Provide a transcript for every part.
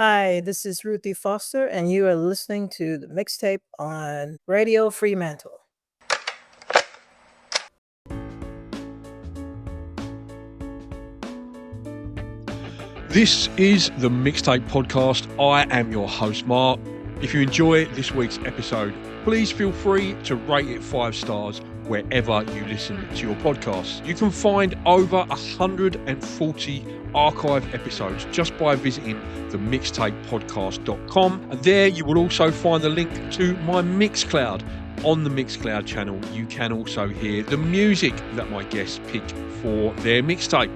Hi, this is Ruthie Foster, and you are listening to the mixtape on Radio Fremantle. This is the Mixtape Podcast. I am your host, Mark. If you enjoy this week's episode, please feel free to rate it 5 stars wherever you listen to your podcasts. You can find over 140 archive episodes just by visiting the mixtapepodcast.com. And there you will also find the link to my Mixcloud. On the Mixcloud channel, you can also hear the music that my guests pick for their mixtape.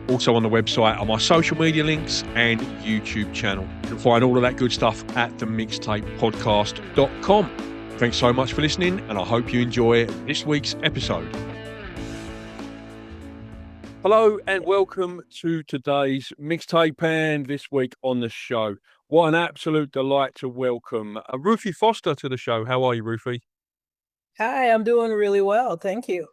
Also on the website are my social media links and YouTube channel. You can find all of that good stuff at themixtapepodcast.com. Thanks so much for listening, and I hope you enjoy this week's episode. Hello and welcome to today's mixtape, and this week on the show, what an absolute delight to welcome Ruthie Foster to the show. How are you, Ruthie? Hi, I'm doing really well. Thank you.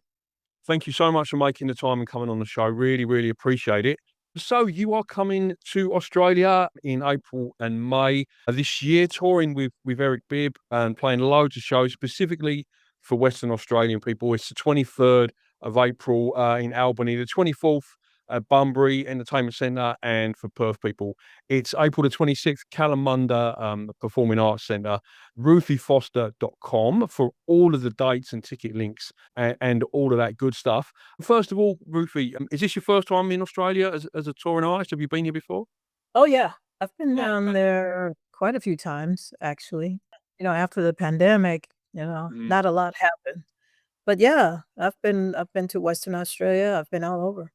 Thank you so much for making the time and coming on the show. Really, really appreciate it. So you are coming to Australia in April and May this year, touring with Eric Bibb and playing loads of shows, specifically for Western Australian people. It's the 23rd of April in Albany, the 24th at Bunbury Entertainment Centre, and for Perth people, it's April the 26th, Kalamunda Performing Arts Centre. RuthieFoster.com for all of the dates and ticket links and all of that good stuff. First of all, Ruthie, is this your first time in Australia as a touring artist? Have you been here before? Oh, yeah. I've been down there quite a few times, actually. After the pandemic, not a lot happened. But yeah, I've been to Western Australia. I've been all over.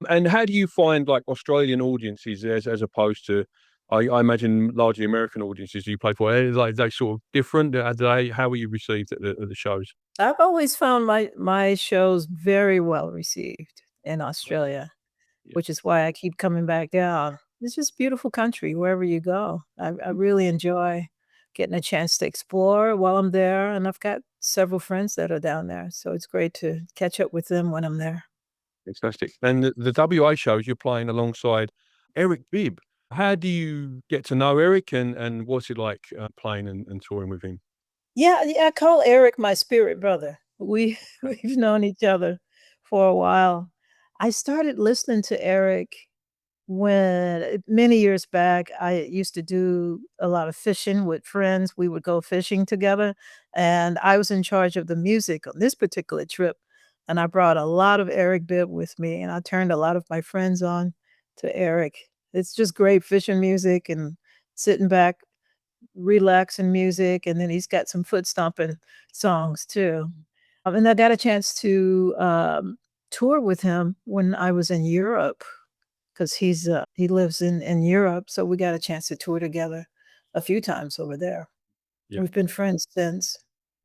And how do you find like Australian audiences as opposed to, I imagine, largely American audiences you play for? Like they sort of different? How were you received at the shows? I've always found my shows very well received in Australia, Yeah. which is why I keep coming back down. It's just beautiful country wherever you go. I really enjoy getting a chance to explore while I'm there, and I've got several friends that are down there, so it's great to catch up with them when I'm there. Fantastic. And the WA shows, you're playing alongside Eric Bibb. How do you get to know Eric, and what's it like playing and touring with him? Yeah, yeah, I call Eric my spirit brother. We've known each other for a while. I started listening to Eric when many years back. I used to do a lot of fishing with friends. We would go fishing together, and I was in charge of the music on this particular trip, and I brought a lot of Eric Bibb with me, and I turned a lot of my friends on to Eric. It's just great fishing music and sitting back, relaxing music, and then he's got some foot stomping songs too. And I got a chance to, tour with him when I was in Europe 'cause he lives in Europe, so we got a chance to tour together a few times over there. Yeah. We've been friends since.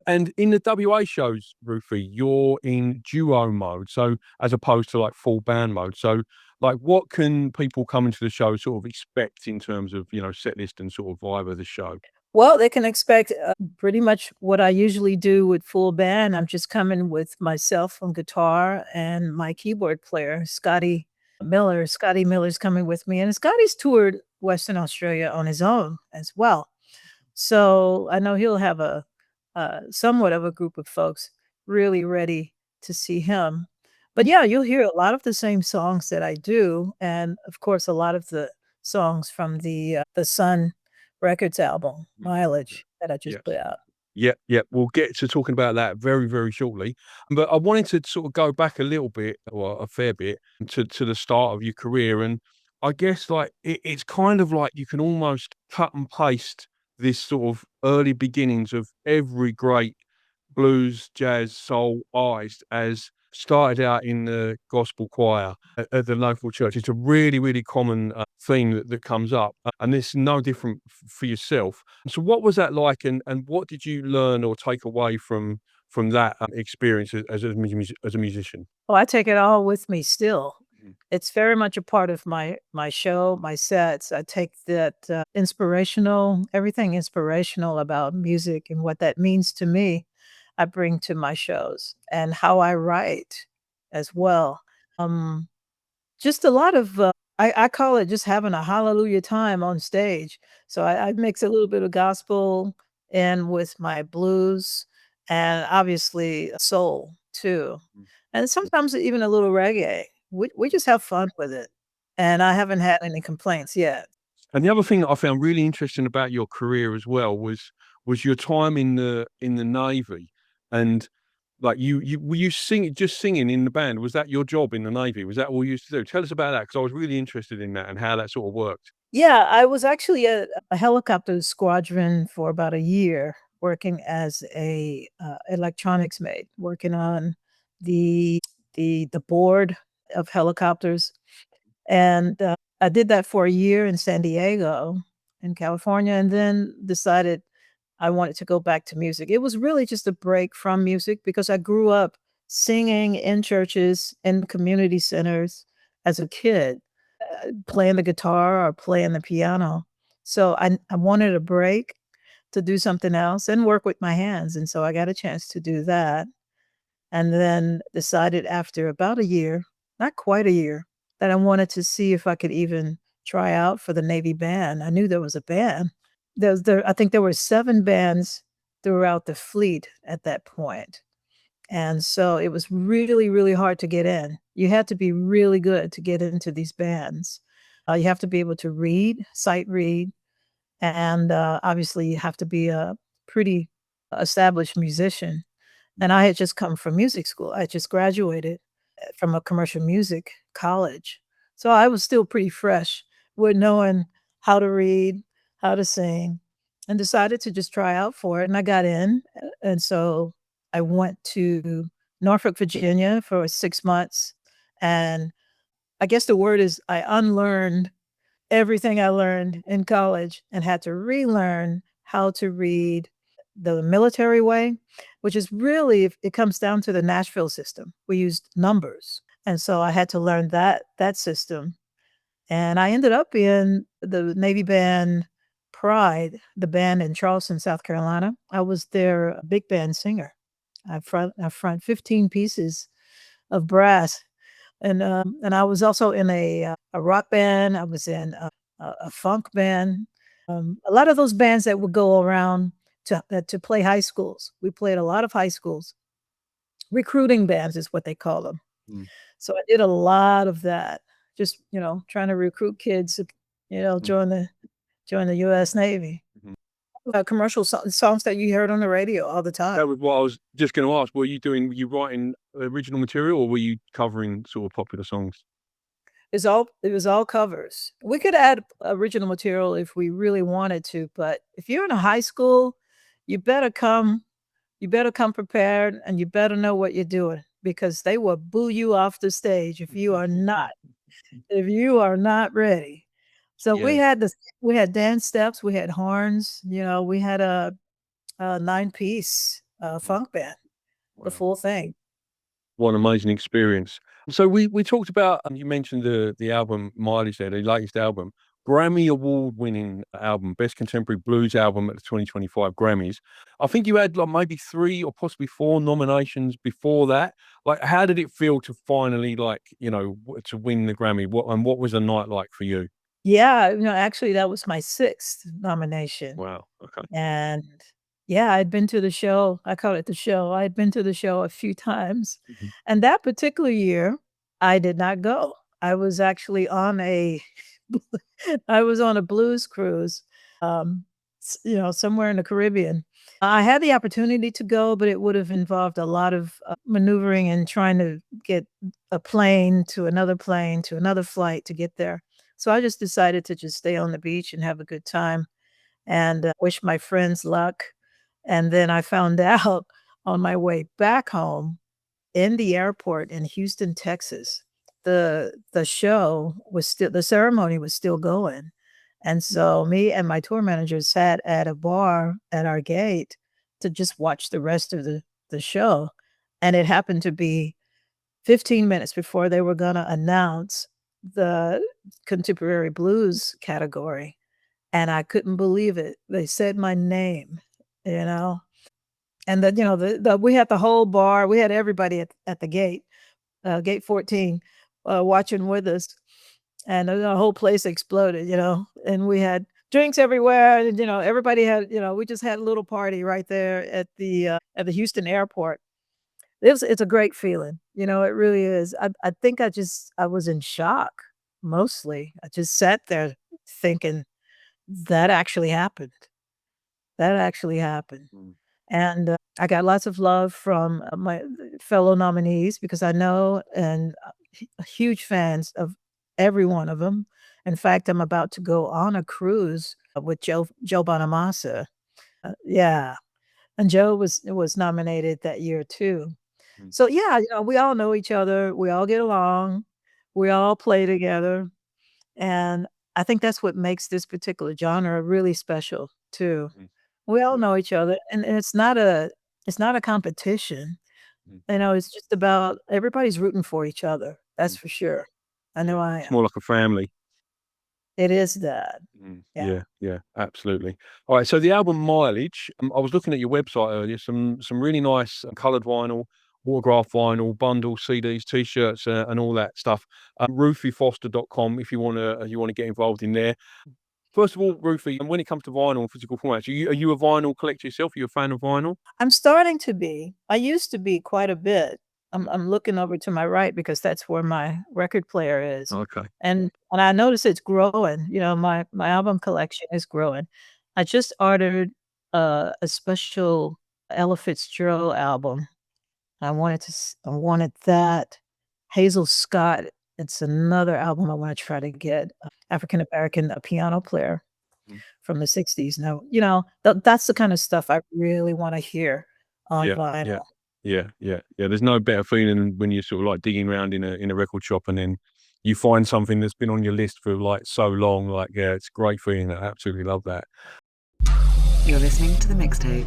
And in the WA shows, Ruthie, you're in duo mode, so as opposed to like full band mode. So, like, what can people coming to the show sort of expect in terms of set list and sort of vibe of the show? Well, they can expect, pretty much what I usually do with full band. I'm just coming with myself on guitar and my keyboard player, Scotty Miller. Scotty Miller's coming with me, and Scotty's toured Western Australia on his own as well. So, I know he'll have a somewhat of a group of folks really ready to see him. But yeah, you'll hear a lot of the same songs that I do, and of course, a lot of the songs from the Sun Records album, Mileage, that I just put Yes. out. Yeah. We'll get to talking about that very, very shortly. But I wanted to sort of go back a little bit, or a fair bit, to the start of your career. And I guess like it's kind of like you can almost cut and paste this sort of early beginnings of every great blues, jazz, soul artist as started out in the gospel choir at the local church. It's a really, really common theme that comes up, and it's no different for yourself. So, what was that like, and what did you learn or take away from that experience as a musician? Oh, I take it all with me still. Mhm. It's very much a part of my show, my sets. I take that, inspirational everything inspirational about music and what that means to me, I bring to my shows, and how I write as well. Um, just a lot of, I call it just having a hallelujah time on stage. So I mix a little bit of gospel in with my blues and obviously soul too. Mm. And sometimes even a little reggae. We just have fun with it. And I haven't had any complaints yet. And the other thing that I found really interesting about your career as well was your time in the Navy, and like you were you singing in the band? Was that your job in the Navy? Was that all you used to do? Tell us about that because I was really interested in that and how that sort of worked. Yeah, I was actually at a helicopter squadron for about a year working as a electronics mate, working on the board of helicopters. And I did that for a year in San Diego, in California, and then decided I wanted to go back to music. It was really just a break from music because I grew up singing in churches and community centers as a kid, playing the guitar or playing the piano. So I wanted a break to do something else and work with my hands, and so I got a chance to do that, and then decided after about a year, not quite a year, that I wanted to see if I could even try out for the Navy band. I knew there was a band. I think there were 7 bands throughout the fleet at that point, and so it was really, really hard to get in. You had to be really good to get into these bands. You have to be able to read, sight read, and, obviously you have to be a pretty established musician. And I had just come from music school. I had just graduated from a commercial music college. So I was still pretty fresh with knowing how to read, how to sing, and decided to just try out for it. And I got in. And so I went to Norfolk, Virginia for 6 months. And I guess the word is I unlearned everything I learned in college and had to relearn how to read the military way, which is really it comes down to the Nashville system. We used numbers. And so I had to learn that system. And I ended up in the Navy band Pride, the band in Charleston, South Carolina. I was their big band singer. I front 15 pieces of brass and I was also in a rock band. I was in a funk band. A lot of those bands that would go around to play high schools. We played a lot of high schools. Recruiting bands is what they call them. Mm, So I did a lot of that. Just trying to recruit kids. mm, Join the U.S. Navy. mhm. Commercial songs that you heard on the radio all the time. That was what I was just going to ask. Were you writing original material or were you covering sort of popular songs? It was all covers. We could add original material if we really wanted to, but if you're in a high school, you better come you better come prepared and you better know what you're doing because they will boo you off the stage if you are not ready. So Yeah. we had dance steps, we had horns, we had a 9-piece Mm. funk band, the Wow. full thing. What an amazing experience. So we talked about you mentioned the album Mileage there, the latest album, Grammy award winning album, best contemporary blues album at the 2025 Grammys. I think you had like maybe 3 or possibly 4 nominations before that. Like, how did it feel to finally to win the Grammy? What was the night like for you? Yeah, actually that was my 6th nomination. Wow. Okay. And yeah, I'd been to the show. I call it the show. I had been to the show a few times. Mhm. And that particular year, I did not go. I was actually on a I was on a blues cruise, somewhere in the Caribbean. I had the opportunity to go, but it would have involved a lot of maneuvering and trying to get a plane to another flight to get there. So I just decided to just stay on the beach and have a good time and wish my friends luck. And then I found out on my way back home in the airport in Houston, Texas, the ceremony was still going. And so me and my tour manager sat at a bar at our gate to just watch the rest of the show. And it happened to be 15 minutes before they were gonna announce the contemporary blues category. And I couldn't believe it. They said my name, you know? And then, we had the whole bar, we had everybody at the gate, gate 14, watching with us. and the whole place exploded, and we had drinks everywhere, and everybody had, we just had a little party right there at the Houston airport. It's a great feeling, it really is. I think I was in shock mostly. I just sat there thinking that actually happened. That actually happened. Mm, And I got lots of love from my fellow nominees because I know and huge fans of every one of them. In fact, I'm about to go on a cruise with Joe Bonamassa. Yeah, and Joe was nominated that year too. mm, So yeah, we all know each other. We all get along. We all play together, and I think that's what makes this particular genre really special too. mm. We all Yeah. know each other, and it's not a competition. Mm, It's just about everybody's rooting for each other. That's mm. for sure. I Yeah. know I It's am. more like a family. It is that. Yeah. Yeah, yeah, absolutely. All right, so the album Mileage, I was looking at your website earlier, some really nice coloured vinyl, autograph vinyl, bundle, CDs, T-shirts, and all that stuff. RuthieFoster.com if you wanna get involved in there. First of all, Ruthie, and when it comes to vinyl and physical formats, are you a vinyl collector yourself? Are you a fan of vinyl? I'm starting to be. I used to be quite a bit. Mm, I'm looking over to my right because that's where my record player is. okay. And I notice it's growing. My album collection is growing. I just ordered a special Ella Fitzgerald album. I wanted that. Hazel Scott, it's another album I wanna try to get, African American, piano player Mm, from the '60s. Now, that's the kinda stuff I really wanna hear on yeah, yeah. vinyl. Yeah, yeah, yeah. There's no better feeling than when you're sort of like digging around in a record shop and then you find something that's been on your list for like so long. Like, yeah, it's a great feeling. I absolutely love that. You're listening to the mixtape.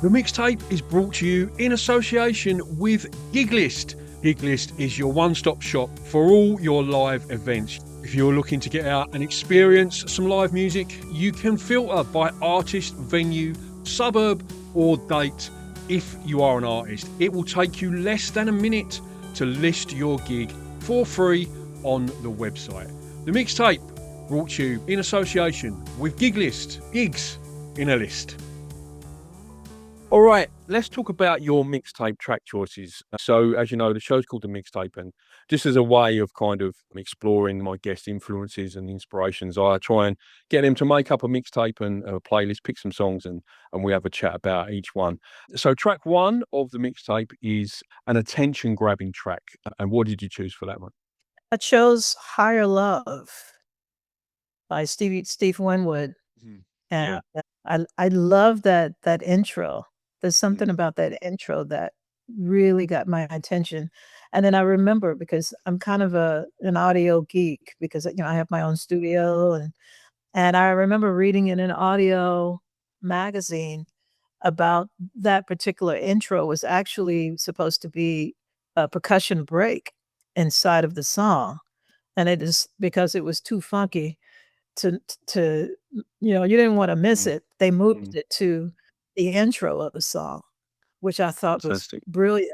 The mixtape is brought to you in association with Giglist. Giglist is your one-stop shop for all your live events. If you're looking to get out and experience some live music, you can filter by artist, venue, suburb, or date. If you are an artist, it will take you less than a minute to list your gig for free on the website. The mixtape brought to you in association with Giglist. Gigs in a list. All right, let's talk about your mixtape track choices. So, as you know, the show's called The Mixtape, and just as a way of kind of exploring my guest influences and inspirations, I try and get them to make up a mixtape and a playlist, pick some songs, and we have a chat about each one. So, track one of the mixtape is an attention-grabbing track. And what did you choose for that one? I chose Higher Love by Steve Winwood, Mhm. and, Yeah. I love that intro. There's Mm, something about that intro that really got my attention, and then I remember because I'm kind of an audio geek because, I have my own studio, and I remember reading in an audio magazine about that particular intro was actually supposed to be a percussion break inside of the song, and it is because it was too funky to you didn't wanna miss mm, it. They moved mm. it to the intro of the song, which I thought was Fantastic. brilliant.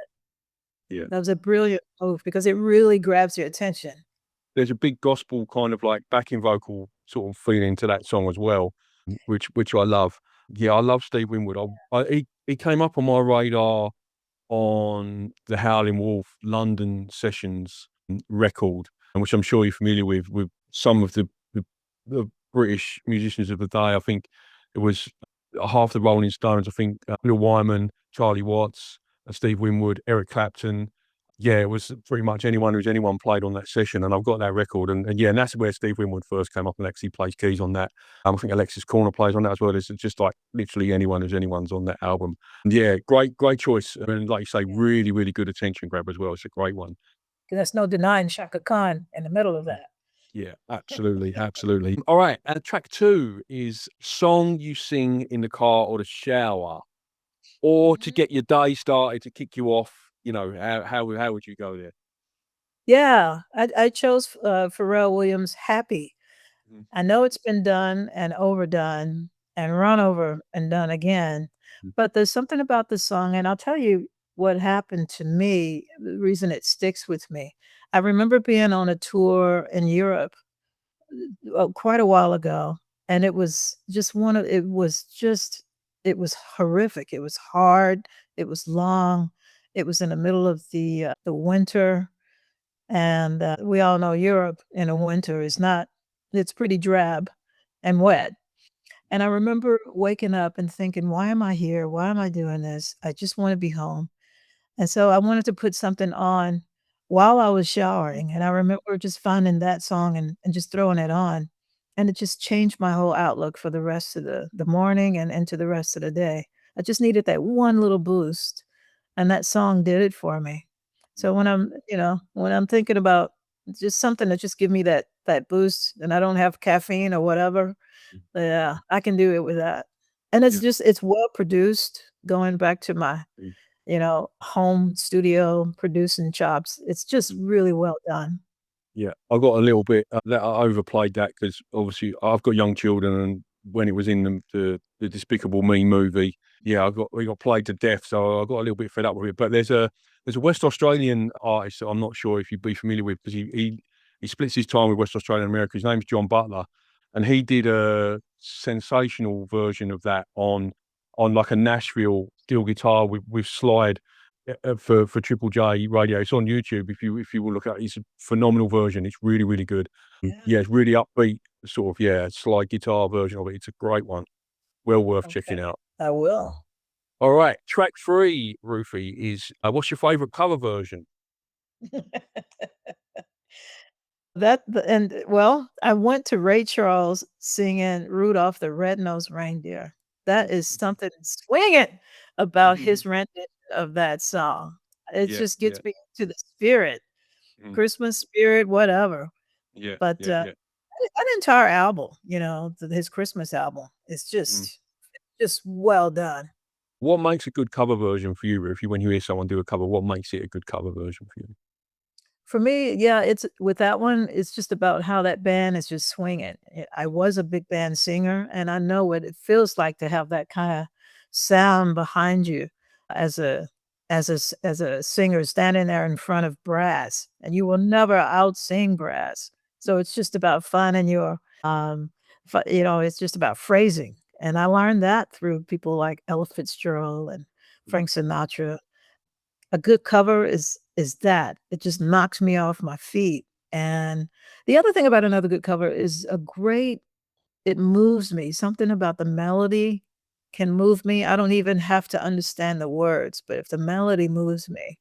Yeah. That was a brilliant move because it really grabs your attention. There's a big gospel kind of like backing vocal sort of feeling to that song as well, which I love. Yeah, I love Steve Winwood. He came up on my radar on the Howling Wolf London Sessions record, and which I'm sure you're familiar with some of the British musicians of the day. I think it was half the Rolling Stones. I think Bill Wyman, Charlie Watts, Steve Winwood, Eric Clapton. Yeah, it was pretty much anyone who's anyone played on that session, and I've got that record, and yeah, and that's where Steve Winwood first came up and actually plays keys on that. I think Alexis Corner plays on that as well. It's just like literally anyone who's anyone's on that album. And yeah, great choice, and like you say, Yeah, really, really good attention grab as well. It's a great one. 'cause there's no denying Shaka Khan in the middle of that. Yeah, absolutely, absolutely. All right, and track two is song you sing in the car or the shower, or to Mhm. get your day started to kick you off. How would you go there? Yeah, I chose, Pharrell Williams' "Happy." Mhm, I know it's been done and overdone and run over and done again, mm, but there's something about the song, and I'll tell you what happened to me, the reason it sticks with me. I remember being on a tour in Europe, quite a while ago, and it was just it was horrific. It was hard, it was long, it was in the middle of the winter, and, we all know Europe in the winter is not it's pretty drab and wet. And I remember waking up and thinking, "Why am I here? Why am I doing this? I just wanna be home." And so I wanted to put something on while I was showering, and I remember just finding that song and just throwing it on, and it just changed my whole outlook for the rest of the morning and into the rest of the day. I just needed that one little boost, and that song did it for me. So when I'm thinking about just something to just give me that boost and I don't have caffeine or whatever, yeah, I can do it with that. And Yeah. it's well produced, going back to my home studio producing chops. It's just really well done. Yeah, I got a little bit that I overplayed that because obviously I've got young children, and when it was in the Despicable Me movie, yeah, we got played to death, so I got a little bit fed up with it. But there's a West Australian artist that I'm not sure if you'd be familiar with because he splits his time with West Australia and America. His name's John Butler, and he did a sensational version of that on like a Nashville steel guitar with slide for Triple J Radio. It's on YouTube if you will look at it. It's a phenomenal version. It's really, really good. Yeah. Yeah, it's really upbeat, sort of, yeah, slide guitar version of it. It's a great one. Well worth checking Okay. out. I will. All right, track 3, Ruthie, is what's your favorite cover version? Well, I went to Ray Charles singing Rudolph the Red-Nosed Reindeer. That is something swinging about his rendition of that song. It Yeah, just yeah, gets me into the spirit, mm, Christmas spirit, whatever. yeah, But, yeah, yeah. that entire album, his Christmas album is Mm. just well done. What makes a good cover version for you, Ruthie? When you hear someone do a cover, what makes it a good cover version for you? For me, yeah, it's with that one, it's just about how that band is just swinging. I was a big band singer, and I know what it feels like to have that kinda sound behind you as as a singer standing there in front of brass, and you will never out-sing brass. So it's just about finding your, it's just about phrasing, and I learned that through people like Ella Fitzgerald and Frank Sinatra. A good cover is that. It just knocks me off my feet, and the other thing about another good cover is it moves me. Something about the melody can move me. I don't even have to understand the words, but if the melody moves me,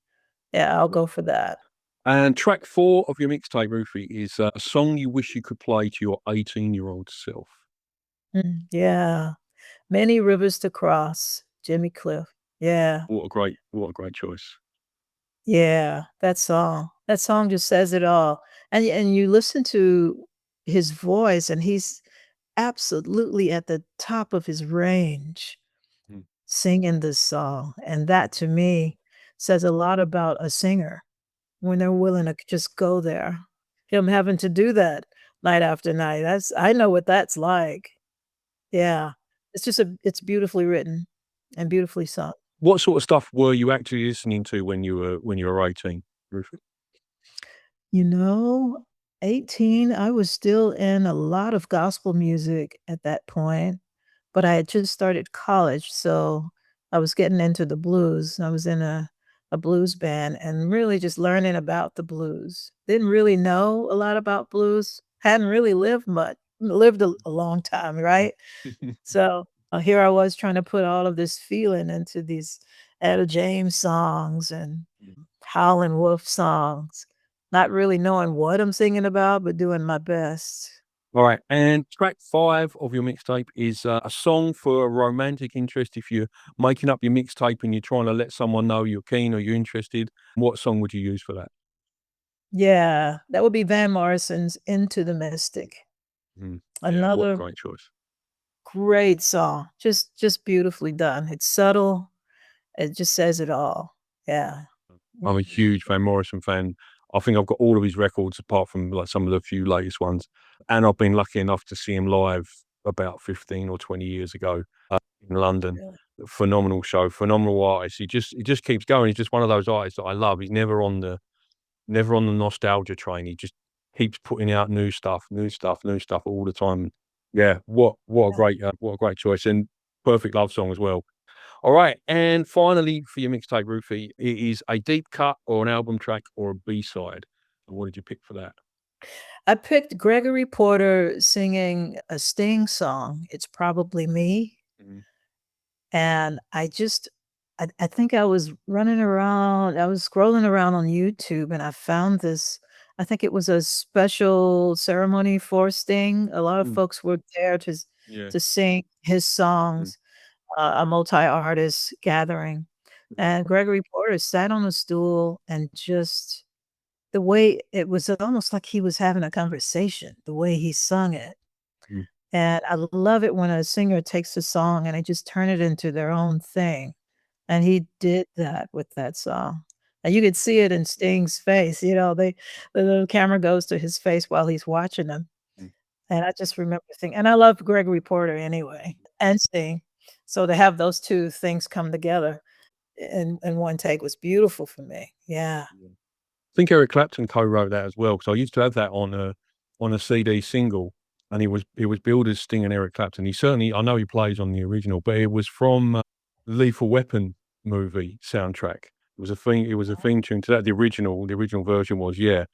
yeah, I'll go for that. And track 4 of your mixtape, Ruthie, is a song you wish you could play to your 18-year-old self. Yeah. Many Rivers to Cross, Jimmy Cliff. Yeah, What a great choice. yeah, that song. That song just says it all, and you listen to his voice, and he's absolutely at the top of his range Mm, singing this song, and that to me says a lot about a singer when they're willing to just go there. Him having to do that night after night, I know what that's like. Yeah. It's beautifully written and beautifully sung. What sort of stuff were you actually listening to when you were 18, Ruthie? You know, 18, I was still in a lot of gospel music at that point, but I had just started college, so I was getting into the blues. I was in a blues band and really just learning about the blues. Didn't really know a lot about blues, hadn't really lived a long time, right? So, here I was trying to put all of this feeling into these Etta James songs and Howlin' Wolf songs, not really knowing what I'm singing about, but doing my best. Alright, and track 5 of your mixtape is, a song for a romantic interest. If you're making up your mixtape and you're trying to let someone know you're keen or you're interested, what song would you use for that? Yeah, that would be Van Morrison's "Into the Mystic." Yeah, what a Another great choice. great song, just beautifully done. It's subtle, it just says it all. Yeah. I'm a huge Van Morrison fan. I think I've got all of his records apart from, like, some of the few latest ones, and I've been lucky enough to see him live about 15 or 20 years ago. in London. Really. Phenomenal show, phenomenal artist. He just keeps going. He's just one of those artists that I love. He's never on the nostalgia train. He just keeps putting out new stuff, new stuff, new stuff all the time. Yeah, what a great choice, and perfect love song as well. All right, and finally for your mixtape, Ruthie, it is a deep cut or an album track or a B-side. What did you pick for that? I picked Gregory Porter singing a Sting song, "It's Probably Me," Mhm, and I think I was running around, I was scrolling around on YouTube, and I found this. I think it was a special ceremony for Sting. A lot of mm, folks were there yeah, to sing his mm, songs, a multi-artist gathering, mm, and Gregory Porter sat on a stool and just the way it was almost like he was having a conversation, the way he sung it. mm, And I love it when a singer takes a song and they just turn it into their own thing, and he did that with that song. And you could see it in Sting's face, the little camera goes to his face while he's watching them, mm. and I just remember thinking and I love Gregory Porter anyway, and Sting, so to have those 2 things come together in one take was beautiful for me. Yeah. I think Eric Clapton co-wrote that as well, because I used to have that on a CD single, and it was billed as Sting and Eric Clapton. I know he plays on the original, but it was from Lethal Weapon movie soundtrack. It was a theme tune to that. The original version was, yeah.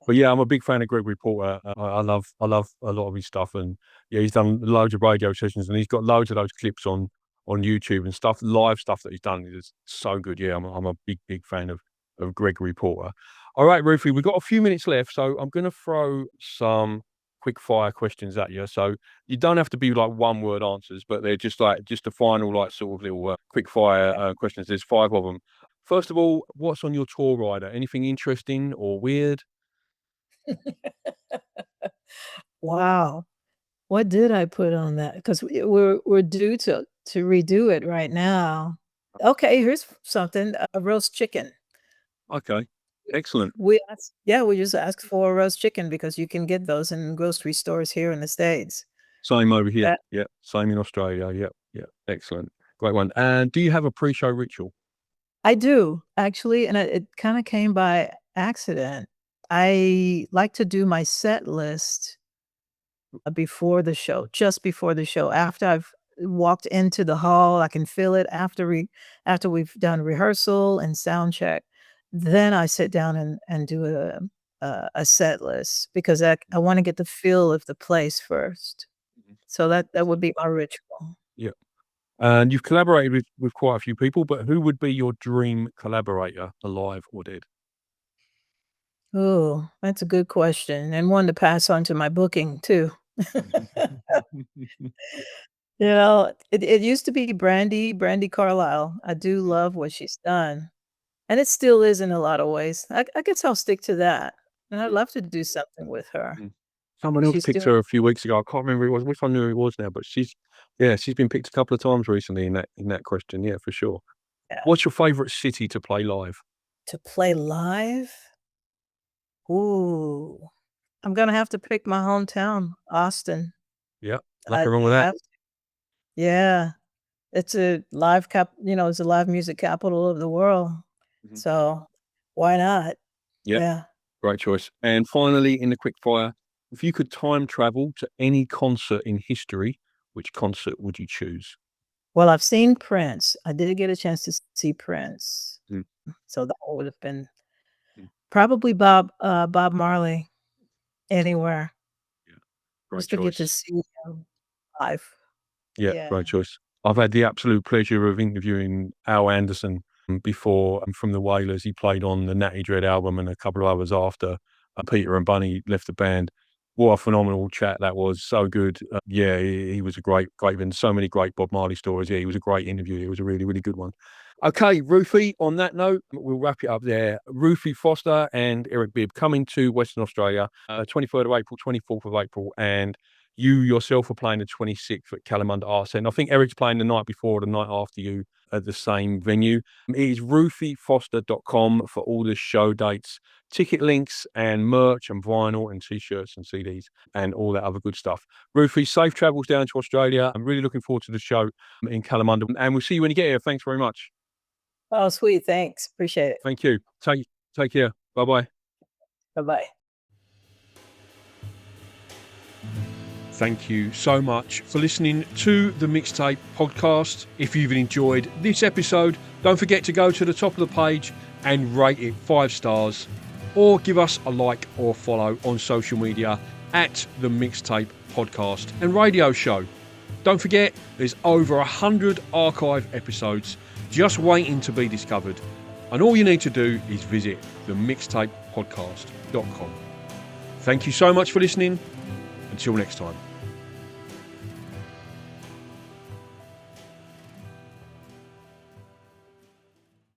But yeah, I'm a big fan of Gregory Porter. I love a lot of his stuff, and yeah, he's done loads of radio sessions, and he's got loads of those clips on YouTube and stuff, live stuff that he's done is so good. Yeah, I'm a big fan of Gregory Porter. All right, Ruthie, we've got a few minutes left, so I'm going to throw some quick fire questions at you. So you don't have to be like one word answers, but they're just a final like sort of little quick fire questions. There's 5 of them. First of all, what's on your tour rider? Anything interesting or weird? Wow. What did I put on that? 'Cause we're due to redo it right now. Okay, here's something, a roast chicken. Okay, excellent. We just asked for a roast chicken because you can get those in grocery stores here in the States. Same over here. That Yeah, same in Australia. Yep, yeah, excellent, great one. And do you have a pre-show ritual? I do, actually, and it kinda came by accident. I like to do my set list before the show, just before the show. After I've walked into the hall, I can feel it after we've done rehearsal and sound check. Then I sit down and do a set list because I wanna get the feel of the place first. Mhm. So that would be my ritual. Yeah. And you've collaborated with quite a few people, but who would be your dream collaborator, alive or dead? Ooh, that's a good question, and one to pass on to my booking too. It used to be Brandy Carlisle. I do love what she's done, and it still is in a lot of ways. I guess I'll stick to that, and I'd Yeah. love to do something with her. Mm. Someone else She's picked doing her a few weeks ago. I can't remember who it was. I wish I knew who it was now, but she's been picked a couple of times recently in that question. Yeah, for sure. yeah. What's your favorite city to play live? To play live? Ooh, I'm gonna have to pick my hometown, Austin. Yeah, I nothing wrong with that. have Yeah. It's a live it's a live music capital of the world, Mhm. so why not? Yeah, Yeah. great choice. And finally, in the quick fire, if you could time travel to any concert in history, which concert would you choose? Well, I've seen Prince. I did get a chance to see Prince, Mm, so that would have been mm, probably Bob Marley anywhere, yeah, great just to get to choice. see him live. Yeah, Yeah. great choice. I've had the absolute pleasure of interviewing Al Anderson before from the Wailers. He played on the Natty Dread album and a couple of others after Peter and Bunny left the band. What a phenomenal chat that was. So good. Yeah, he was a great man. So many great Bob Marley stories. Yeah, he was a great interview. It was a really good one. Okay, Ruthie, on that note, we'll wrap it up there. Ruthie Foster and Eric Bibb coming to Western Australia, 23rd of April, 24th of April, and you yourself are playing the 26th at Kalamunda Arts Centre. I think Eric's playing the night before or the night after you at the same venue. It is ruthiefoster.com for all the show dates, ticket links and merch and vinyl and t-shirts and CDs and all that other good stuff. Ruthie, safe travels down to Australia. I'm really looking forward to the show in Kalamunda, and we'll see you when you get here. Thanks very much. Oh, sweet. Thanks. Appreciate it. Thank you. Take care. Bye-bye. Bye-bye. Thank you so much for listening to the Mixtape podcast. If you've enjoyed this episode, don't forget to go to the top of the page and rate it 5 stars, or give us a like or follow on social media at the Mixtape podcast and radio show. Don't forget, there's over 100 archive episodes just waiting to be discovered. And all you need to do is visit themixtapepodcast.com. Thank you so much for listening. Until next time.